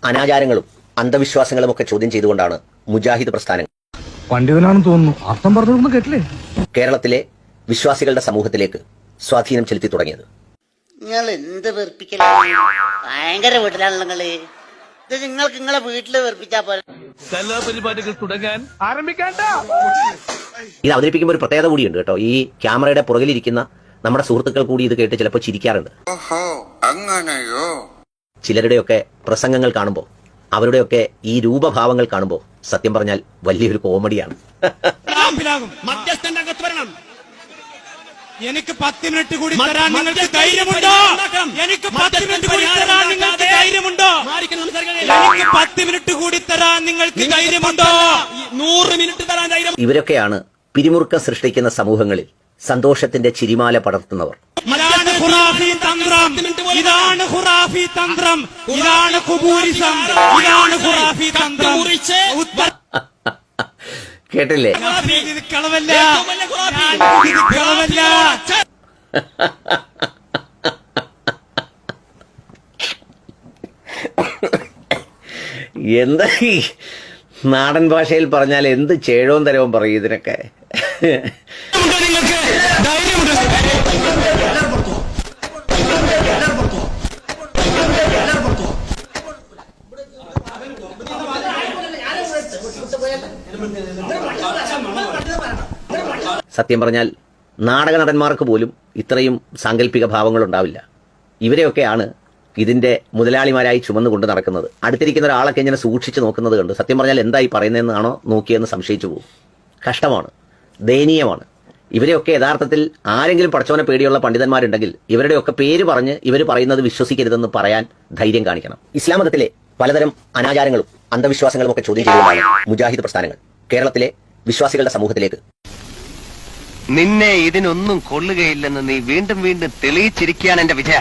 അനാചാരങ്ങളും അന്ധവിശ്വാസങ്ങളും ഒക്കെ ചോദ്യം ചെയ്തുകൊണ്ടാണ് മുജാഹിദ് പ്രസ്ഥാനം പണ്ഡിതനാണെന്ന് തോന്നുന്നു. അർത്ഥം പറഞ്ഞൊന്നും കേട്ടില്ലേ? കേരളത്തിലെ വിശ്വാസികളുടെ സമൂഹത്തിലേക്ക് സ്വാധീനം ചെലുത്തി തുടങ്ങിയത്. നിങ്ങൾ എന്ത് വെറുപ്പിക്കലാണ്? ഭയങ്കര വീട്ടിലാണല്ലോ നിങ്ങള്. ഇത് നിങ്ങൾക്ക് നിങ്ങളെ വീട്ടില് വെറുപ്പിച്ചാ പോലെ. കലാപരിപാടികൾ തുടങ്ങാൻ ആരംഭിക്കാൻ ഇത് അവതരിപ്പിക്കുമ്പോൾ ഒരു പ്രത്യേകത കൂടിയുണ്ട് കേട്ടോ. ഈ ക്യാമറയുടെ പുറകിലിരിക്കുന്ന നമ്മുടെ സുഹൃത്തുക്കൾ കൂടി ഇത് കേട്ട് ചിലപ്പോൾ ചിരിക്കാറുണ്ട്. ചിലരുടെയൊക്കെ പ്രസംഗങ്ങൾ കാണുമ്പോൾ, അവരുടെയൊക്കെ ഈ രൂപഭാവങ്ങൾ കാണുമ്പോൾ സത്യം പറഞ്ഞാൽ വലിയൊരു കോമഡിയാണ്. എനിക്ക് 10 മിനിറ്റ് കൂടി തരാൻ നിങ്ങൾക്ക് ധൈര്യമുണ്ടോ? എനിക്ക് 10 മിനിറ്റ് കൂടി തരാൻ നിങ്ങൾക്ക് ധൈര്യമുണ്ടോ? എനിക്ക് 10 മിനിറ്റ് കൂടി തരാൻ നിങ്ങൾക്ക് ധൈര്യമുണ്ടോ? 100 മിനിറ്റ് തരാൻ ധൈര്യം. ഇവരൊക്കെയാണ് പിരിമുറുക്കം സൃഷ്ടിക്കുന്ന സമൂഹങ്ങളിൽ സന്തോഷത്തിന്റെ ചിരിമാല പടർത്തുന്നവർ. ഇതാണ് ഖുറാഫി തന്ത്രം, ഇതാണ് ഖുറാഫി തന്ത്രം, ഇതാണ് ഖുബൂരിസം, ഇതാണ് ഖുറാഫി തന്ത്രം. കേട്ടില്ലേ? ഇത് കളവല്ല, ഇത് കളവല്ല. എന്താ ഈ നാടൻ ഭാഷയിൽ പറഞ്ഞാൽ എന്ത് ചേഴവും തരവും പറയും ഇതിനൊക്കെ. സത്യം പറഞ്ഞാൽ നാടക നടന്മാർക്ക് പോലും ഇത്രയും സാങ്കല്പിക ഭാവങ്ങൾ ഉണ്ടാവില്ല. ഇവരെയൊക്കെയാണ് ഇതിന്റെ മുതലാളിമാരായി ചുമന്നുകൊണ്ട് നടക്കുന്നത്. അടുത്തിരിക്കുന്ന ഒരാളൊക്കെ ഇങ്ങനെ സൂക്ഷിച്ചു നോക്കുന്നത് കണ്ട് സത്യം പറഞ്ഞാൽ എന്തായി പറയുന്നതെന്നാണോ നോക്കിയെന്ന് സംശയിച്ചു പോകും. കഷ്ടമാണ്, ദയനീയമാണ്. ഇവരെയൊക്കെ യഥാർത്ഥത്തിൽ ആരെങ്കിലും പടച്ചവനെ പേടിയുള്ള പണ്ഡിതന്മാരുണ്ടെങ്കിൽ ഇവരുടെയൊക്കെ പേര് പറഞ്ഞ് ഇവർ പറയുന്നത് വിശ്വസിക്കരുതെന്ന് പറയാൻ ധൈര്യം കാണിക്കണം. ഇസ്ലാം മതത്തിലെ പലതരം അനാചാരങ്ങളും അന്ധവിശ്വാസങ്ങളും ഒക്കെ ചോദ്യം ചെയ്യുന്നതാണ് മുജാഹിദ് പ്രസ്ഥാനങ്ങൾ കേരളത്തിലെ വിശ്വാസികളുടെ സമൂഹത്തിലേക്ക്. നിന്നെ ഇതിനൊന്നും കൊള്ളുകയില്ലെന്ന് നീ വീണ്ടും വീണ്ടും തെളിയിച്ചിരിക്കുകയാണ് എന്റെ വിജയ.